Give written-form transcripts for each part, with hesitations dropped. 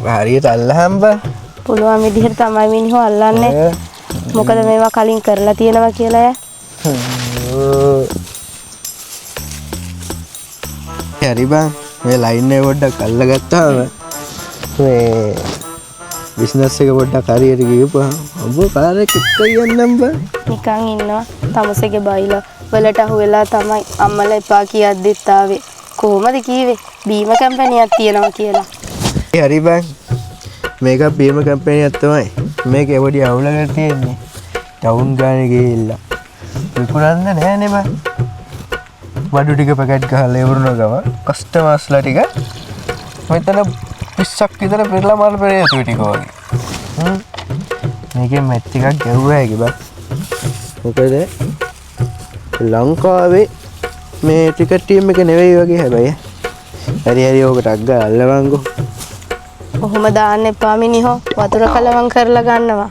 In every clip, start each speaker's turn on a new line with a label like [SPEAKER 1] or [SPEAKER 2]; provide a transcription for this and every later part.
[SPEAKER 1] හරියට අල්ලහම් බං.
[SPEAKER 2] පුළුවන් විදිහට තමයි මිනිහෝ අල්ලන්නේ. මොකද මේවා කලින් කරලා තියෙනවා කියලා.
[SPEAKER 1] හරි බං. මේ ලයින් එක පොඩ්ඩක් අල්ලගත්තාම මේ බිස්නස් එක පොඩ්ඩක් හරියට ගියපුවා ඔබ කාර් එක එක්ක යන්නම් බං.
[SPEAKER 2] නිකන් ඉන්නවා. තමසගේ බයිලා වලට අහු වෙලා තමයි අම්මලා එපා කියද්දිත් ආවේ. කොහොමද කීවේ? බීම කම්පැනියක් තියෙනවා කියලා.
[SPEAKER 1] හරි බං. මේක බීම කම්පැනියක් තමයි. මේක එවඩි අවුලකට තියෙන්නේ. ටවුන් ගානේ ගිහිල්ලා. විකුණන්න නෑනේ බං. වඩු ටික පැකට් ගහලා ඉවරන ගම කස්ටමර්ස්ලා ටික මෙතන 20ක් විතර පෙරලා මාල් පෙරේ යතු ටික වගේ. මේකෙන් මැච් එකක් ගැහුවා හැකි බං. මොකද ලංකාවේ මේ ක්‍රිකට් ටීම් එක නෙවෙයි වගේ හැබැයි. හරි ඕකට අග්ග අල්ලවංගෝ.
[SPEAKER 2] කොහොම දාන්න එපා මිනිහෝ. වතුර කලවම් කරලා ගන්නවා.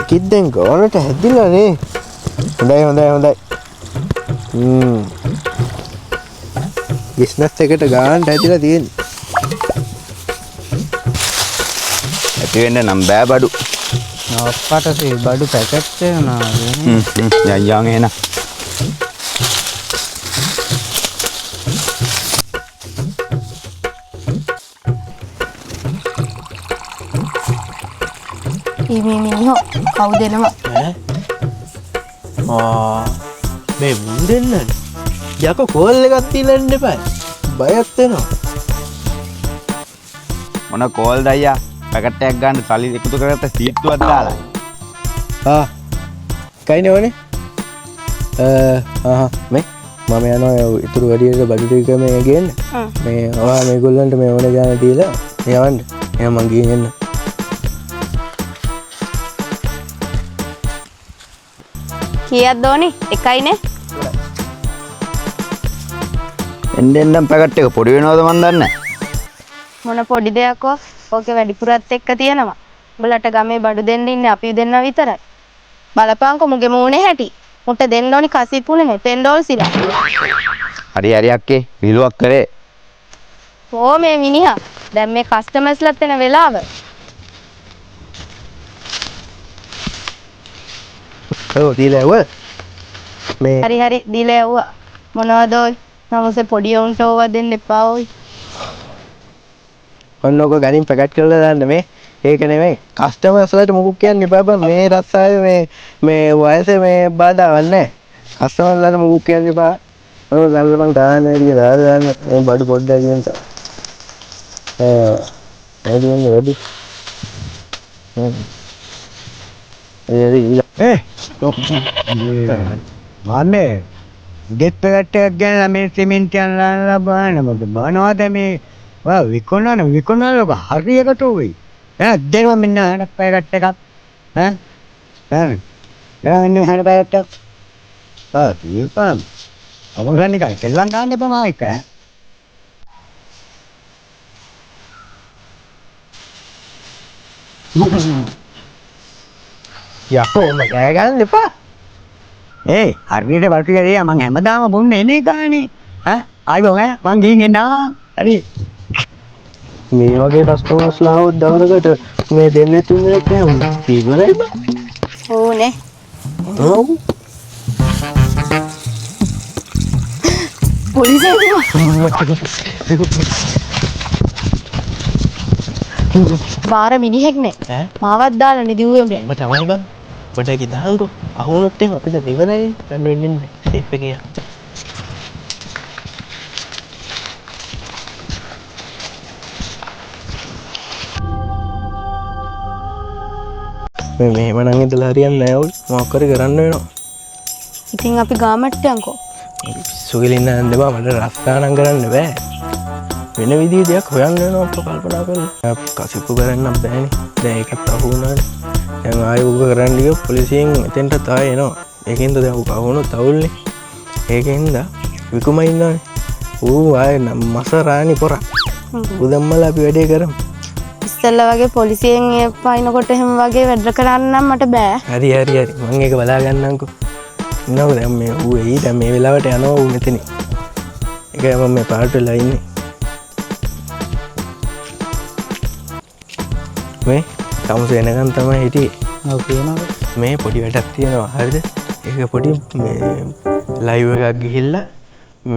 [SPEAKER 1] කිද්දෙන් ගෝනට හැදිලා නේ. හොඳයි. බිස්නස් එකට ගානට හැදිලා තියෙන්නේ.
[SPEAKER 3] ඇති වෙන්න නම් බෑ බඩු.
[SPEAKER 4] අප්පට ඒ බඩු පැකට් වෙනවා.
[SPEAKER 3] යන් එන.
[SPEAKER 2] මේ මිනිහෝ කවුද එනවා?
[SPEAKER 1] මේ මුන්දෙන්නනේ. යකෝ කෝල් එකක් තියලා ඉන්න එපා. බයත් වෙනවා.
[SPEAKER 3] මොන කෝල්ද අයියා? පැකට් එකක් ගන්න සල්ලි එකතු කරගත්ත සීට්ටුවක් දාලා.
[SPEAKER 1] කයිනේ ඕනේ. මේ මම යනවා ඉතුරු වැඩියට බඩු ටික මේ ගේන්න. මේ මේගොල්ලන්ට මේ ඕනේ ගාන දීලා යවන්න. එහෙනම් මං ගිහින් එන්න.
[SPEAKER 2] කීයක්ද ඕනේ? එකයිනේ.
[SPEAKER 3] එන්නෙන්නම් පැකට් එක පොඩි වෙනවද මන් දන්නේ.
[SPEAKER 2] මොන පොඩි දෙයක්කෝ? ඕකේ වැඩිපුරත් එක්ක තියෙනවා. උඹලට ගමේ බඩු දෙන්න ඉන්නේ අපි දෙන්නා විතරයි. බලපංකො මුගේ මූණේ හැටි. මුට දෙන්න ඕනි කසිපුනේ $10 සිලා.
[SPEAKER 3] හරි අක්කේ විලුවක් කරේ.
[SPEAKER 2] මේ මිනිහා දැන් මේ කස්ටමර්ස්ලත් එන වෙලාව.
[SPEAKER 1] දීලා මේ
[SPEAKER 2] හරි දීලා යවුවා. මොනවද ඔය? නමුසේ පොඩි උන්ට ඕවා දෙන්න එපා ඔයි.
[SPEAKER 1] ඔන්නෝක ගනින් පැකට් කරලා දාන්න මේ. ඒක නෙමෙයි. කස්ටමර්ස්ලාට මොකුත් කියන්න එපා බං. මේ රස්සාවේ මේ වයසේ මේ බාධාවක් නැහැ. කස්ටමර්ස්ලාට මොකුත් කියන්න එපා. ඔය ගන්න බං දාන්න ඇරිය දාන්න මේ බඩු පොඩ්ඩක් කියන්න. වැඩි.
[SPEAKER 4] මාන්නේ ගෙත් පැකට් එකක් ගන්න මේ සිමෙන්ති අල්ලලා බලනවාද මේ විකුණන හරියකට වෙයි. දෙනවා මෙන්න හන පැකට් එකක්. මෙන්න හන පැකට් එකක්. ඒකම අවගන්න එකයි සෙල්ලම් ගන්න එපා මායික.
[SPEAKER 1] යකෝ මම ගෑ ගන්න එපා.
[SPEAKER 4] හරියට වටු කරේ මං හැමදාම බොන්නේ එනේ ගානේ. ආයිබෝ මං ගිහින් එන්නා. හරි.
[SPEAKER 1] මේ වගේ කස්ටමර්ස්ලා આવොත් දවසකට මේ දෙන්නේ 3 දෙනෙක් නෑ. ඉවරයි බං.
[SPEAKER 2] ඕනේ. පොලිසිය බාර මිනිහෙක් නේ. මාවත් දාලා නිදිව්වේ උඹ.
[SPEAKER 1] ඔබ තමයි බං. ඔබට කිදාල්කෝ. අහුනොත් එහෙම අපිට ඉවරයි. ගන්න වෙන්නේ නැහැ. සේෆ් එකේ යන්න. මෙහෙම නම් ඉඳලා හරියන්නේ නැහැ ඔල්. මොකක් කරේ කරන්න වෙනවා.
[SPEAKER 2] ඉතින් අපි ගාමට්ට යන්කෝ.
[SPEAKER 1] සුගලින්න යන්න බෑ. මට රස්තානම් කරන්න බෑ. වෙන විදිහේ දෙයක් හොයන්න වෙනවා අප්පා කල්පනා කරලා. කසිප්පු කරන්න බෑනේ. දැන් ඒකත් අහු වුණානේ. දැන් ආයෙ උග කරන්න ගියොත් පොලිසියෙන් එතෙන්ට තාය එනවා. ඒකෙන්ද දැන් උග වුණොත් අවුල්නේ. ඒකෙන්ද විකුම ඉන්නවනේ. ඌ ආයෙ මස රාණි පොර. උදම්මලා අපි වැඩේ කරමු.
[SPEAKER 2] ඉස්සෙල්ලා වගේ පොලිසියෙන් පයින්කොට එහෙම වගේ වැඩ කරන්න නම් මට බෑ.
[SPEAKER 1] හරි. මම ඒක බලා ගන්නම්කෝ. ඉන්නකෝ දැන් මේ ඌ එයි දැන් මේ වෙලාවට යනවා ඌ මෙතන. ඒක මම මේ පාට වෙලා ඉන්නේ. මේ තමුස එනකන් තමයි හිටියේ
[SPEAKER 4] ඔව් කියනවා
[SPEAKER 1] මේ පොඩි වැඩක් තියෙනවා හරිද ඒක පොඩි ලයිව් එකක් ගිහිල්ලා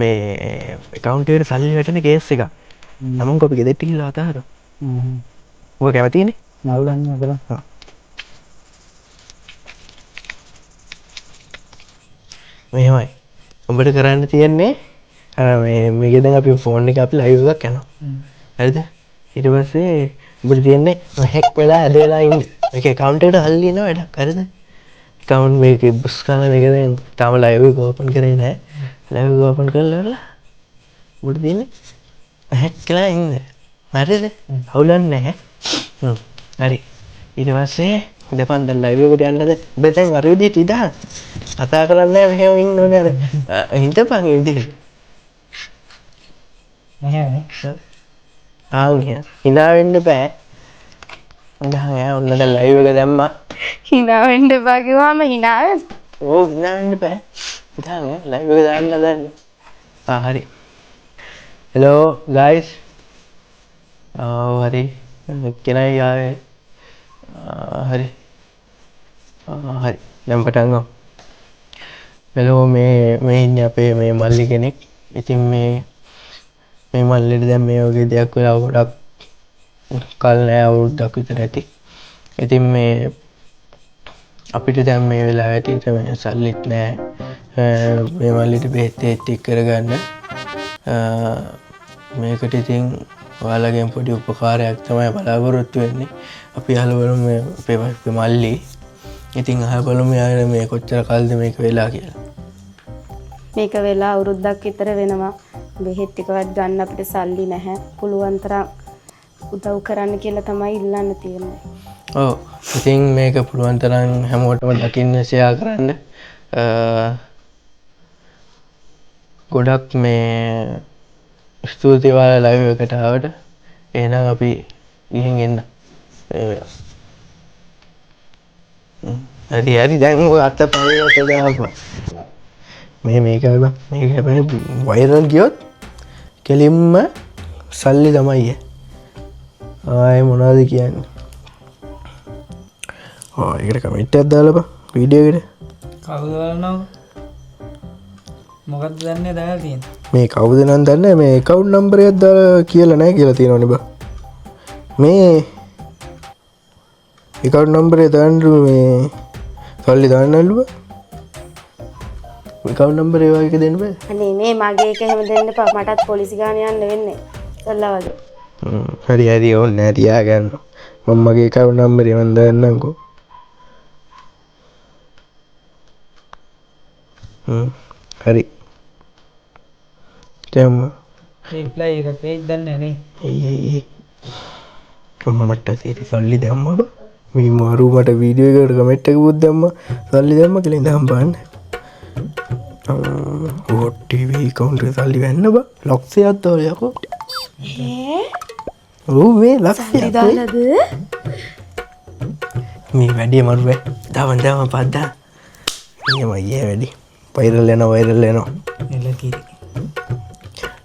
[SPEAKER 1] මේ account එකට සල්ලි වැටෙන කේස් එකක් නමුන් අපි ගෙදරට ගිහලා අතහරු ඔය කැමතිනේ
[SPEAKER 4] නවුලන්නේ අපල
[SPEAKER 1] මෙහෙමයි උඹට කරන්න තියෙන්නේ අර මේකෙන් දැන් අපි ෆෝන් එක අපි ලයිව් එකක් යනවා හරිද ඊට පස්සේ උඹට තියෙන්නේ හැක් වෙලා ඇදලා ඉන්න මේක account එකට හල්ලි එනවා වැඩක් හරිද account මේක බස් කරලා මේක දැන් තාම ලයිව් එක ඕපන් කරේ නැහැ ලයිව් එක ඕපන් කරලා උඹට තියෙන්නේ හැක් කරලා ඉන්න හරිද අවුලන්නේ නැහැ හරි ඊට පස්සේ දෙපන් දැන් ලයිව් එකට යන්නද ඔබ දැන් අර විදිහට ඉඳා කතා කරන්නේ නැහැ මෙහෙම ඉන්න ඕනේ අර හිටපන් ඒ විදිහට
[SPEAKER 4] නැහැ
[SPEAKER 1] ආ හිනා වෙන්න බෑ නෑ ඔන්න දැන් ලයිව් එක දැම්මා
[SPEAKER 2] hina වෙන්න එපා කිව්වම hina වෙන්න.
[SPEAKER 1] ඕ හිනා වෙන්න බෑ ඉතින් ලයිව් එක දාන්න දැන් හරි hello guys හරි කෙනයි ආවේ හරි හරි දැන් පටන් ගමු hello මේ ඉන්නේ අපේ මේ මල්ලි කෙනෙක් ඉතින් මේ මල්ලිට දැන් මේ වගේ දෙයක් වෙලා ගොඩක් කල් නෑ අවුරුද්දක් විතර ඇති ඉතින් මේ අපිට දැන් මේ වෙලාව ඇටියට මේ සල්ලිත් නෑ මේ මල්ලිට බෙහෙත් ටික කරගන්න මේකට ඉතින් ඔයාලගෙන් පොඩි උපකාරයක් තමයි බලාපොරොත්තු වෙන්නේ අපි අහලා බලමු මේ අපේ මල්ලි ඉතින් අහලා බලමු යාර මේ කොච්චර කල්ද මේක වෙලා කියලා
[SPEAKER 2] මේක වෙලා අවුරුද්දක් විතර වෙනවා. බෙහෙත් ටිකවත් ගන්න අපිට සල්ලි නැහැ. පුළුවන් තරම් උදව් කරන්න කියලා තමයි ඉල්ලන්න තියෙන්නේ.
[SPEAKER 1] ඔව්. ඉතින් මේක පුළුවන් තරම් හැමෝටම දකින්න ෂෙයා කරන්න. ගොඩක් මේ ස්තුතියි ඔයාලා ලයිව් එකට ආවට. එහෙනම් අපි ගිහින් එන්න. හරි දැන් ඔය අතපය දාපන්. මේක හැබැයි වයිරල් ගියොත් කෙලින්ම සල්ලි තමයි ආයේ මොනවද කියන්නේ ඒකට කමෙන්ට් එකක් දාලා බා වීඩියෝ එකට
[SPEAKER 5] කවුද බලනව මොකක්ද දන්නේ දාලා තියෙන්නේ
[SPEAKER 1] මේ කවුද නම් දන්නේ මේ account number එකක් දාලා කියලා නැහැ කියලා තියෙනවනේ බා මේ account number එක දාන්න මේ සල්ලි දාන්නලු බා account number ඒ වගේ දෙන්න බෑ
[SPEAKER 2] අනේ මේ මගේ එක හැම දෙන්න එපා. මටත් පොලිසි ගාන යන්න වෙන්නේ. සල්ලා වගේ.
[SPEAKER 1] හරි ඕනේ නෑ තියාගන්න. මම මගේ account number එක මන් දාන්නම්කෝ. හරි. දැන්
[SPEAKER 5] රිප්ලයි එක පේජ් දන්නේ නේ
[SPEAKER 1] ඒ මට තේරි සල්ලි දැම්මා බා. මේ මාරු මට වීඩියෝ එකකට කමෙන්ට් එකකුත් දැම්මා. සල්ලි දැම්මා කියලා ඉඳන් බලන්න. TV account එක සල්ලි වෙන්න බා ලක්ෂයක් දාලා යකෝ මේ ලක්ෂයක්
[SPEAKER 2] දාලාද
[SPEAKER 1] මේ වැඩි මරුවේ දාවන් පද්දා මේ වැඩි වයිරල් යනවා
[SPEAKER 5] එලකිරි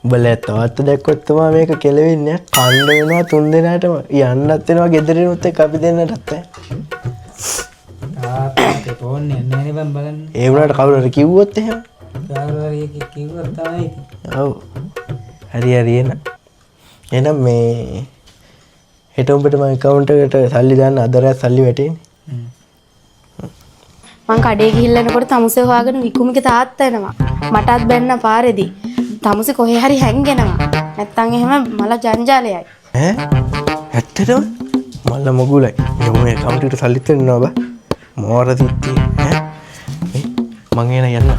[SPEAKER 1] උඹලා තාත්ත දැක්කොත් තමයි මේක කෙලවෙන්නේ කණ්ඩ වෙනවා තුන් දෙනාටම යන්නත් වෙනවා ගෙදරිනුත් එක්ක අපි දෙන්නටත්
[SPEAKER 5] තාත්තට ෆෝන් එක නෑනේ බං බලන්න
[SPEAKER 1] ඒ වුණාට කවුරු හරි කිව්වොත් එහෙම
[SPEAKER 5] කාර්යය කිව්වත් තමයි
[SPEAKER 1] ඔව් හරි එහෙනම් මේ හෙට උඹට මම account එකට සල්ලි දාන්න අදරයක් සල්ලි වැටෙන්නේ
[SPEAKER 2] මං කඩේ ගිහිල්ලා එනකොට තමුසේ හොයාගෙන විකුමිගේ තාත්තා එනවා. මටත් බැන්න පාරේදී. තමුසේ කොහේ හරි හැංගෙනවා. නැත්තම් එහෙම මල ජංජාලයයි.
[SPEAKER 1] ඈ ඇත්තටම මල්ල මොගුලයි. මේ account එකට සල්ලි දෙන්නවා බා. මෝර තිත්ති ඈ මං එන යන්න